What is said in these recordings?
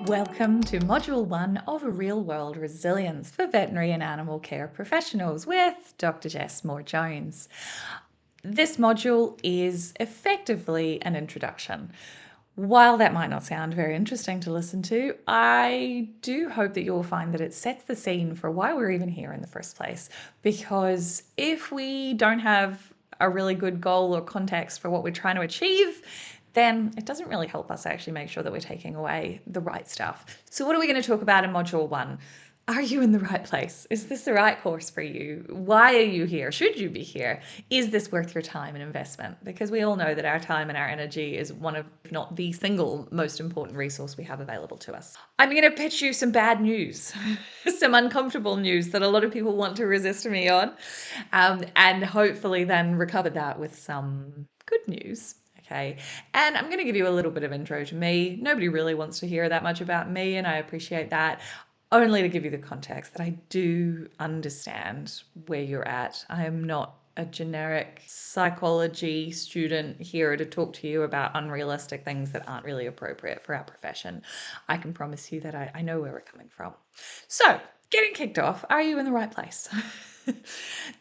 Welcome to Module 1 of Real World Resilience for Veterinary and Animal Care Professionals with Dr. Jess Moore-Jones. This module is effectively an introduction. While that might not sound very interesting to listen to, I do hope that you'll find that it sets the scene for why we're even here in the first place. Because if we don't have a really good goal or context for what we're trying to achieve, then it doesn't really help us actually make sure that we're taking away the right stuff. So what are we going to talk about in Module 1? Are you in the right place? Is this the right course for you? Why are you here? Should you be here? Is this worth your time and investment? Because we all know that our time and our energy is one of, if not the single most important resource we have available to us. I'm going to pitch you some bad news, some uncomfortable news that a lot of people want to resist me on, and hopefully then recover that with some good news. Okay, and I'm going to give you a little bit of intro to me. Nobody really wants to hear that much about me, and I appreciate that. Only to give you the context that I do understand where you're at. I am not a generic psychology student here to talk to you about unrealistic things that aren't really appropriate for our profession. I can promise you that I know where we're coming from. So, getting kicked off, are you in the right place?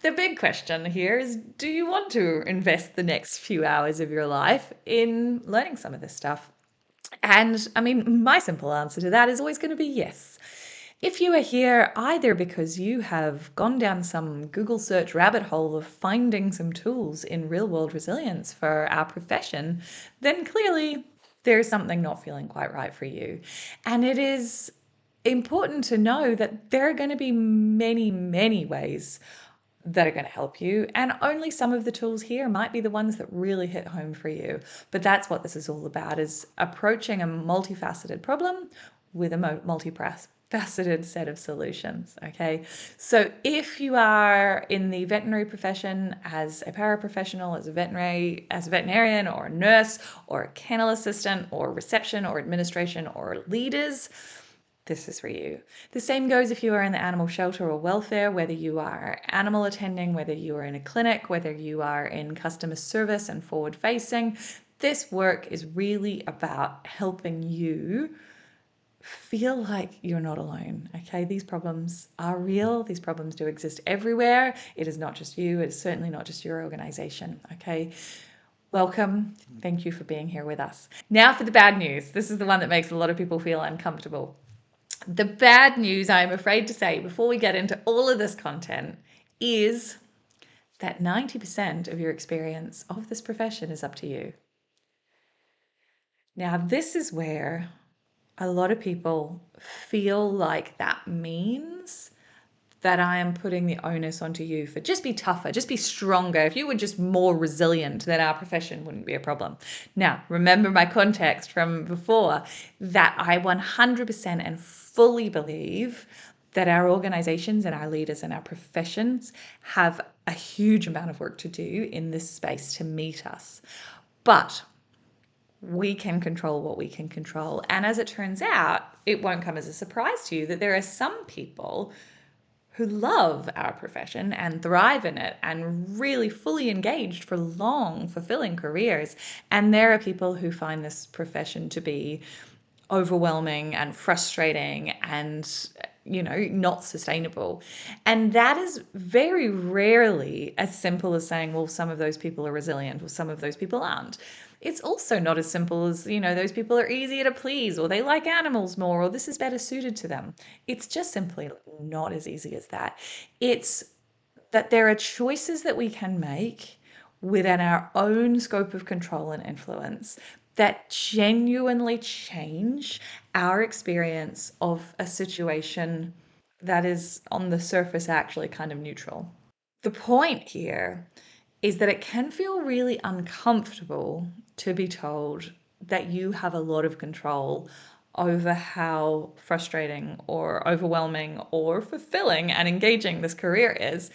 The big question here is, do you want to invest the next few hours of your life in learning some of this stuff? And I mean, my simple answer to that is always going to be yes. If you are here either because you have gone down some Google search rabbit hole of finding some tools in real world resilience for our profession, then clearly there's something not feeling quite right for you. And it is important to know that there are going to be many, many ways that are going to help you, and only some of the tools here might be the ones that really hit home for you. But that's what this is all about, is approaching a multifaceted problem with a multifaceted set of solutions. Okay, so if you are in the veterinary profession as a paraprofessional, as a veterinarian or a nurse or a kennel assistant or reception or administration or leaders, this is for you. The same goes if you are in the animal shelter or welfare, whether you are animal attending, whether you are in a clinic, whether you are in customer service and forward facing. This work is really about helping you feel like you're not alone. Okay, these problems are real. These problems do exist everywhere. It is not just you. It is certainly not just your organization. Okay. Welcome. Thank you for being here with us. Now for the bad news. This is the one that makes a lot of people feel uncomfortable. The bad news, I'm afraid to say, before we get into all of this content, is that 90% of your experience of this profession is up to you. Now, this is where a lot of people feel like that means that I am putting the onus onto you for just be tougher, just be stronger. If you were just more resilient, then our profession wouldn't be a problem. Now, remember my context from before, that I 100% and fully believe that our organizations and our leaders and our professions have a huge amount of work to do in this space to meet us. But we can control what we can control. And as it turns out, it won't come as a surprise to you that there are some people who love our profession and thrive in it and really fully engaged for long, fulfilling careers. And there are people who find this profession to be overwhelming and frustrating and, not sustainable. And that is very rarely as simple as saying, well, some of those people are resilient or some of those people aren't. It's also not as simple as, those people are easier to please or they like animals more or this is better suited to them. It's just simply not as easy as that. It's that there are choices that we can make within our own scope of control and influence that genuinely change our experience of a situation that is on the surface actually kind of neutral. The point here is that it can feel really uncomfortable to be told that you have a lot of control over how frustrating or overwhelming or fulfilling and engaging this career is.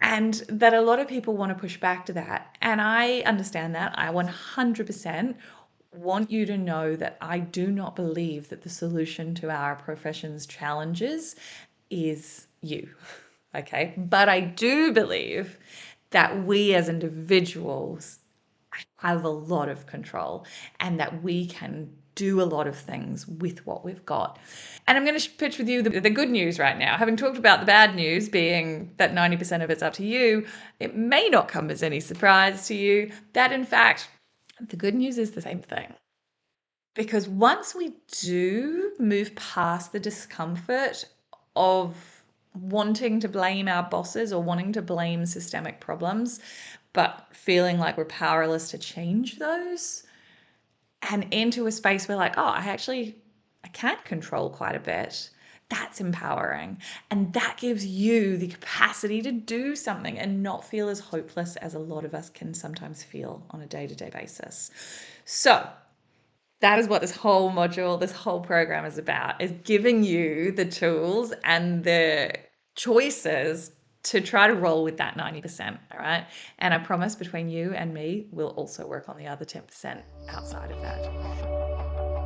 And that a lot of people want to push back to that. And I understand that. I 100% want you to know that I do not believe that the solution to our profession's challenges is you. Okay. But I do believe that we as individuals have a lot of control and that we can do a lot of things with what we've got. And I'm going to pitch with you the good news right now. Having talked about the bad news being that 90% of it's up to you, it may not come as any surprise to you that, in fact, the good news is the same thing. Because once we do move past the discomfort of wanting to blame our bosses or wanting to blame systemic problems, but feeling like we're powerless to change those, and into a space where like, oh, I can control quite a bit. That's empowering. And that gives you the capacity to do something and not feel as hopeless as a lot of us can sometimes feel on a day-to-day basis. So that is what this whole module, this whole program is about, is giving you the tools and the choices to try to roll with that 90%, all right? And I promise between you and me, we'll also work on the other 10% outside of that.